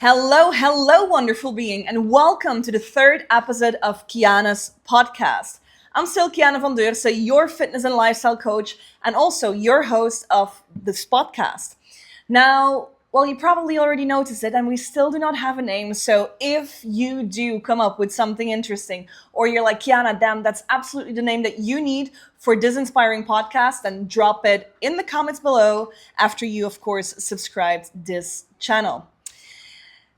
Hello, hello, wonderful being, and welcome to the third episode of Kiana's podcast. I'm still Kiana van Deurse, your fitness and lifestyle coach, and also your host of this podcast. Now, well, you probably already noticed it, and we still do not have a name. So if you do come up with something interesting, or you're like, Kiana, damn, that's absolutely the name that you need for this inspiring podcast, then drop it in the comments below after you, of course, subscribed this channel.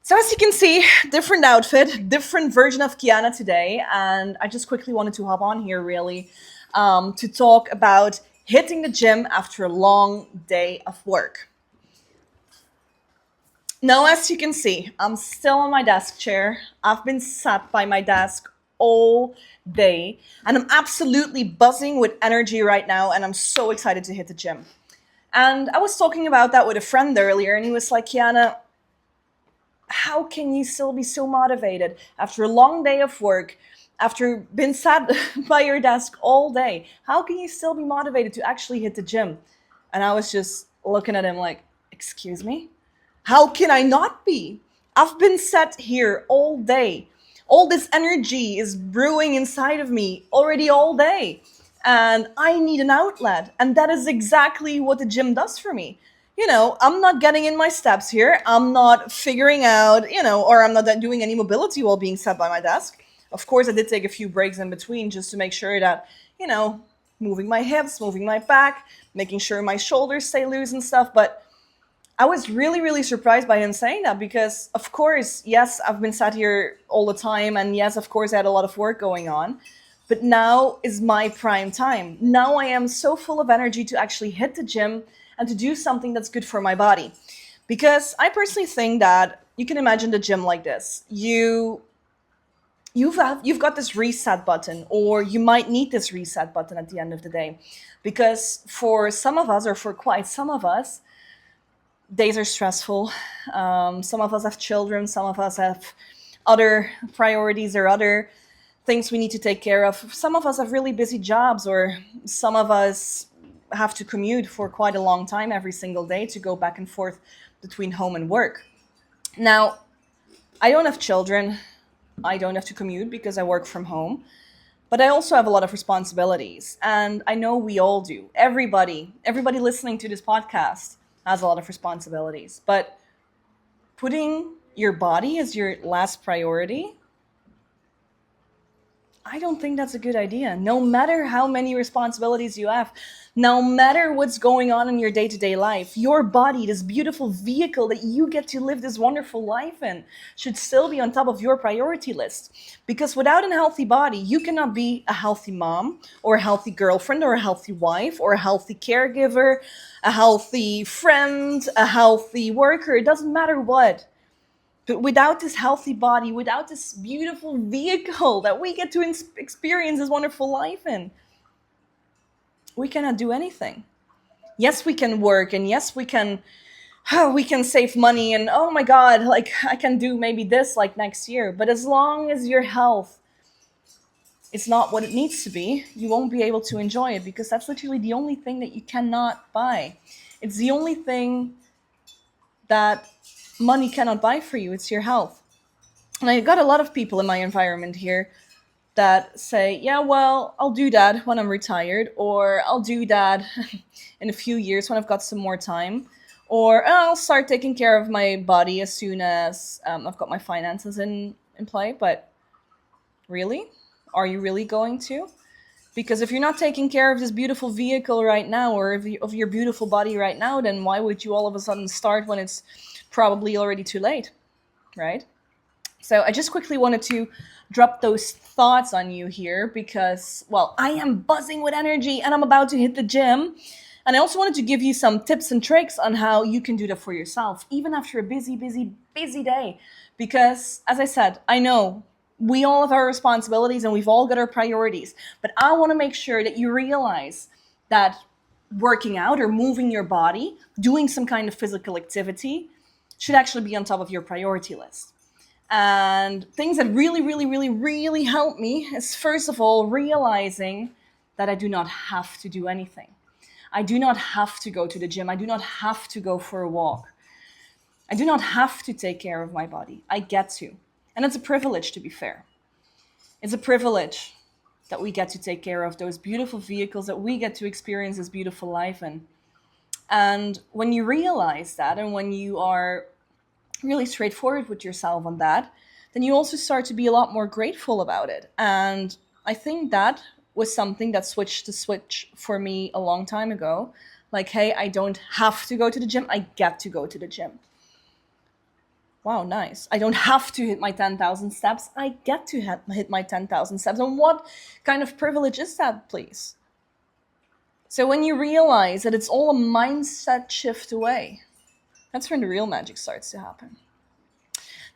So as you can see, different outfit, different version of Kiana today. And I just quickly wanted to hop on here really to talk about hitting the gym after a long day of work. Now, as you can see, I'm still on my desk chair. I've been sat by my desk all day and I'm absolutely buzzing with energy right now. And I'm so excited to hit the gym. And I was talking about that with a friend earlier and he was like, Kiana, how can you still be so motivated after a long day of work, after being sat by your desk all day? How can you still be motivated to actually hit the gym? And I was just looking at him like, excuse me? How can I not be? I've been sat here all day. All this energy is brewing inside of me already all day. And I need an outlet. And that is exactly what the gym does for me. I'm not getting in my steps here. I'm not figuring out, or I'm not doing any mobility while being sat by my desk. Of course, I did take a few breaks in between just to make sure that, moving my hips, moving my back, making sure my shoulders stay loose and stuff. But I was really, really surprised by him saying that because, of course, yes, I've been sat here all the time. And yes, of course, I had a lot of work going on. But now is my prime time. Now I am so full of energy to actually hit the gym and to do something that's good for my body. Because I personally think that you can imagine the gym like this. You've got this reset button, or you might need this reset button at the end of the day. Because for some of us, or for quite some of us, days are stressful. Some of us have children, some of us have other priorities or other things we need to take care of. Some of us have really busy jobs, or some of us have to commute for quite a long time every single day to go back and forth between home and work. Now, I don't have children. I don't have to commute because I work from home. But I also have a lot of responsibilities. And I know we all do. Everybody listening to this podcast has a lot of responsibilities. But putting your body as your last priority, I don't think that's a good idea. No matter how many responsibilities you have, no matter what's going on in your day-to-day life, your body, this beautiful vehicle that you get to live this wonderful life in, should still be on top of your priority list. Because without a healthy body, you cannot be a healthy mom, or a healthy girlfriend, or a healthy wife, or a healthy caregiver, a healthy friend, a healthy worker. It doesn't matter what. But without this healthy body, without this beautiful vehicle that we get to experience this wonderful life in, we cannot do anything. Yes, we can work, and yes, we can save money, and oh my God, like I can do maybe this like next year. But as long as your health is not what it needs to be, you won't be able to enjoy it, because that's literally the only thing that you cannot buy. It's the only thing that money cannot buy for you. It's your health. And I got a lot of people in my environment here that say, yeah, well, I'll do that when I'm retired, or I'll do that in a few years when I've got some more time, or I'll start taking care of my body as soon as I've got my finances in play. But really? Are you really going to? Because if you're not taking care of this beautiful vehicle right now, or of your beautiful body right now, then why would you all of a sudden start when it's probably already too late, right? So I just quickly wanted to drop those thoughts on you here because, well, I am buzzing with energy and I'm about to hit the gym. And I also wanted to give you some tips and tricks on how you can do that for yourself, even after a busy, busy, busy day. Because, as I said, I know we all have our responsibilities and we've all got our priorities. But I want to make sure that you realize that working out or moving your body, doing some kind of physical activity, should actually be on top of your priority list. And things that really, really, really, really help me is, first of all, realizing that I do not have to do anything. I do not have to go to the gym. I do not have to go for a walk. I do not have to take care of my body. I get to. And it's a privilege, to be fair. It's a privilege that we get to take care of those beautiful vehicles, that we get to experience this beautiful life in. And when you realize that, and when you are really straightforward with yourself on that, then you also start to be a lot more grateful about it. And I think that was something that switched the switch for me a long time ago. Like, hey, I don't have to go to the gym, I get to go to the gym. Wow, nice. I don't have to hit my 10,000 steps. I get to hit my 10,000 steps. And what kind of privilege is that, please? So when you realize that it's all a mindset shift away, that's when the real magic starts to happen.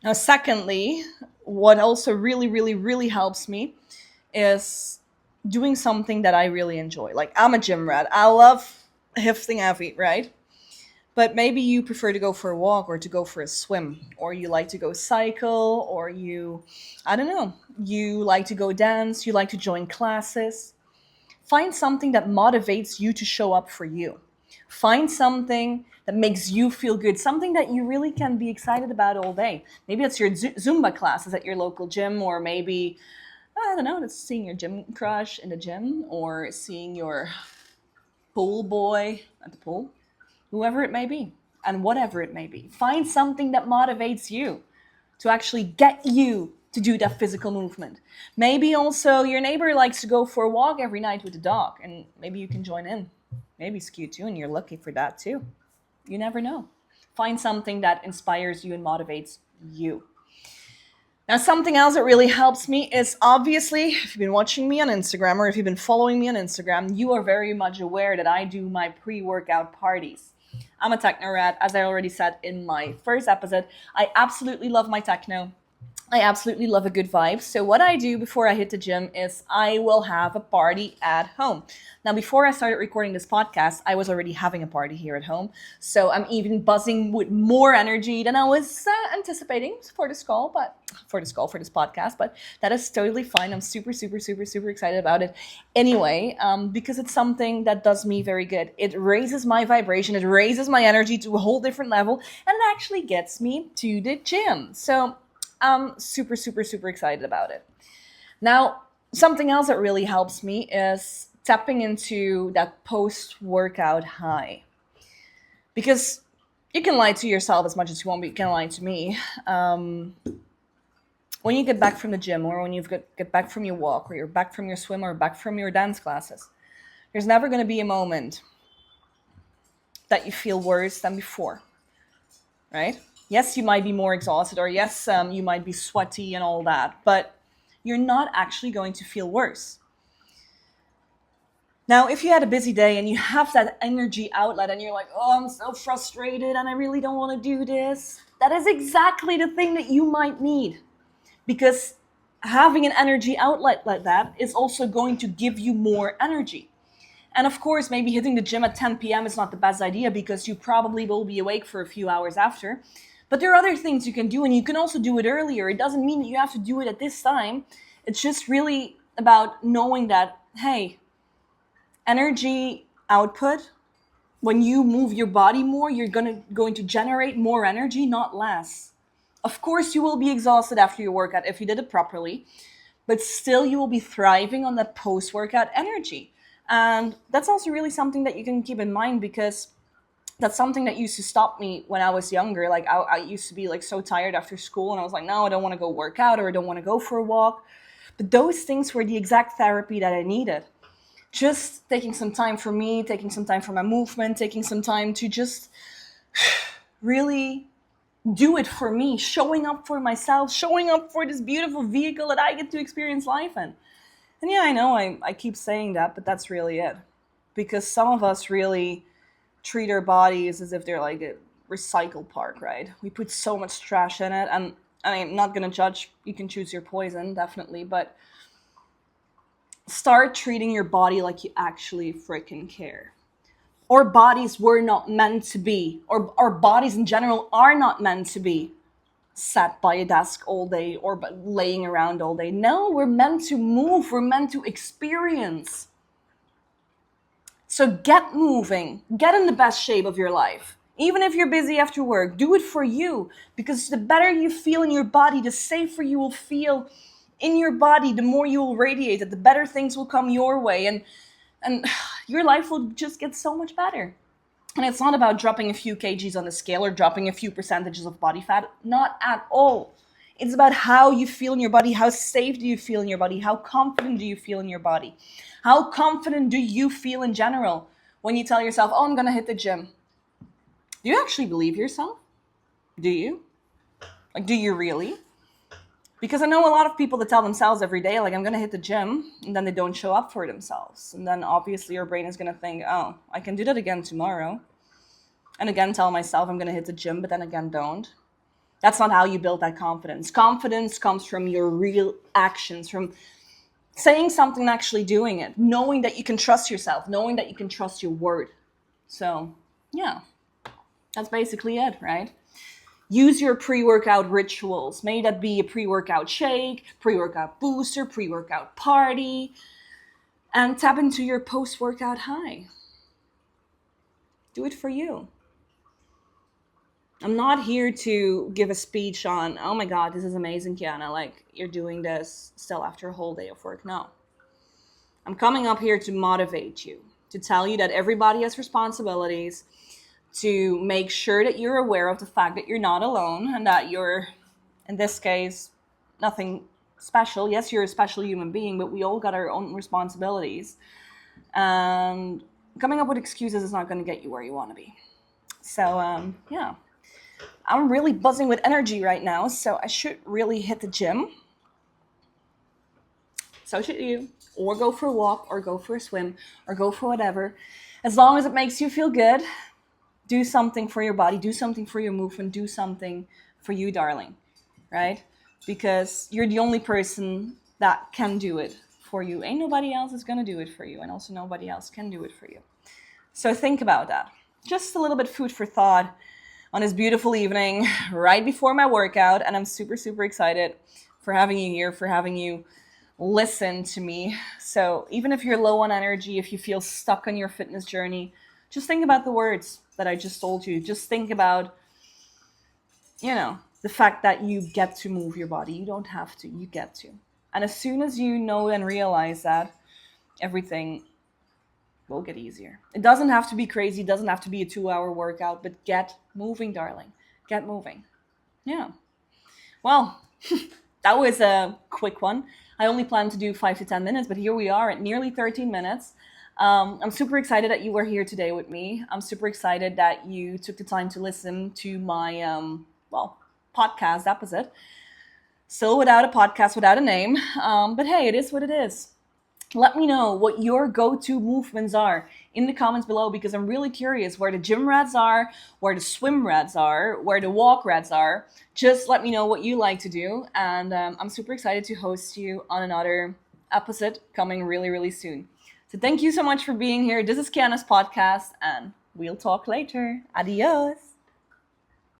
Now, secondly, what also really, really, really helps me is doing something that I really enjoy. Like, I'm a gym rat. I love lifting heavy, right? But maybe you prefer to go for a walk or to go for a swim, or you like to go cycle, or I don't know, you like to go dance, you like to join classes. Find something that motivates you to show up for you. Find something that makes you feel good, something that you really can be excited about all day. Maybe it's your Zumba classes at your local gym, or maybe, I don't know, it's seeing your gym crush in the gym, or seeing your pool boy at the pool. Whoever it may be, and whatever it may be. Find something that motivates you to actually get you to do that physical movement. Maybe also your neighbor likes to go for a walk every night with the dog, and maybe you can join in. Maybe it's cute too, and you're lucky for that too. You never know. Find something that inspires you and motivates you. Now, something else that really helps me is, obviously, if you've been watching me on Instagram or if you've been following me on Instagram, you are very much aware that I do my pre-workout parties. I'm a techno rat, as I already said in my first episode. I absolutely love my techno. I absolutely love a good vibe. So what I do before I hit the gym is I will have a party at home. Now, before I started recording this podcast, I was already having a party here at home. So I'm even buzzing with more energy than I was anticipating for this podcast. But that is totally fine. I'm super, super, super, super excited about it. Anyway, because it's something that does me very good. It raises my vibration. It raises my energy to a whole different level. And it actually gets me to the gym. So I'm super, super, super excited about it. Now, something else that really helps me is tapping into that post-workout high. Because you can lie to yourself as much as you want, but you can lie to me. When you get back from the gym, or when you get back from your walk, or you're back from your swim, or back from your dance classes, there's never going to be a moment that you feel worse than before, right? Yes, you might be more exhausted, or yes, you might be sweaty and all that, but you're not actually going to feel worse. Now, if you had a busy day and you have that energy outlet and you're like, oh, I'm so frustrated and I really don't want to do this, that is exactly the thing that you might need. Because having an energy outlet like that is also going to give you more energy. And of course, maybe hitting the gym at 10 p.m. is not the best idea because you probably will be awake for a few hours after. But there are other things you can do, and you can also do it earlier. It doesn't mean that you have to do it at this time. It's just really about knowing that, hey, energy output, when you move your body more, you're going to generate more energy, not less. Of course, you will be exhausted after your workout if you did it properly, but still you will be thriving on that post-workout energy. And that's also really something that you can keep in mind, because that's something that used to stop me when I was younger. Like I used to be like so tired after school, and I was like, no, I don't want to go work out, or I don't want to go for a walk. But those things were the exact therapy that I needed. Just taking some time for me, taking some time for my movement, taking some time to just really do it for me, showing up for myself, showing up for this beautiful vehicle that I get to experience life in. And yeah, I know I keep saying that, but that's really it. Because some of us really treat our bodies as if they're like a recycle park, right? We put so much trash in it, and I'm not gonna judge. You can choose your poison, definitely, but start treating your body like you actually freaking care. Our bodies were not meant to be, or our bodies in general are not meant to be sat by a desk all day or laying around all day. No, we're meant to move. We're meant to experience. So get moving. Get in the best shape of your life. Even if you're busy after work, do it for you, because the better you feel in your body, the safer you will feel in your body, the more you will radiate it, the better things will come your way, and your life will just get so much better. And it's not about dropping a few kgs on the scale or dropping a few percentages of body fat. Not at all. It's about how you feel in your body. How safe do you feel in your body? How confident do you feel in your body? How confident do you feel in general when you tell yourself, oh, I'm going to hit the gym? Do you actually believe yourself? Do you? Like, do you really? Because I know a lot of people that tell themselves every day, like, I'm going to hit the gym, and then they don't show up for themselves. And then obviously your brain is going to think, oh, I can do that again tomorrow. And again, tell myself I'm going to hit the gym, but then again, don't. That's not how you build that confidence. Confidence comes from your real actions, from saying something and actually doing it, knowing that you can trust yourself, knowing that you can trust your word. So, yeah, that's basically it, right? Use your pre-workout rituals. May that be a pre-workout shake, pre-workout booster, pre-workout party, and tap into your post-workout high. Do it for you. I'm not here to give a speech on, oh my God, this is amazing, Kiana, like you're doing this still after a whole day of work. No. I'm coming up here to motivate you, to tell you that everybody has responsibilities, to make sure that you're aware of the fact that you're not alone and that you're, in this case, nothing special. Yes, you're a special human being, but we all got our own responsibilities. And coming up with excuses is not going to get you where you want to be. So, yeah. I'm really buzzing with energy right now, so I should really hit the gym. So should you. Or go for a walk, or go for a swim, or go for whatever. As long as it makes you feel good, do something for your body, do something for your movement, do something for you, darling, right? Because you're the only person that can do it for you. Ain't nobody else is going to do it for you, and also nobody else can do it for you. So think about that. Just a little bit food for thought on this beautiful evening right before my workout, and I'm super, super excited for having you here, for having you listen to me. So even if you're low on energy, if you feel stuck on your fitness journey, just think about the words that I just told you. Just think about, the fact that you get to move your body. You don't have to, you get to. And as soon as you know and realize that, everything will get easier. It doesn't have to be crazy. It doesn't have to be a 2-hour workout, but get moving, darling. Get moving. Yeah. Well, that was a quick one. I only planned to do 5 to 10 minutes, but here we are at nearly 13 minutes. I'm super excited that you were here today with me. I'm super excited that you took the time to listen to my, podcast. That was it. Still without a podcast, without a name. But hey, it is what it is. Let me know what your go-to movements are in the comments below, because I'm really curious where the gym rats are, where the swim rats are, where the walk rats are. Just let me know what you like to do. And I'm super excited to host you on another episode coming really, really soon. So thank you so much for being here. This is Kiana's podcast, and we'll talk later. Adios.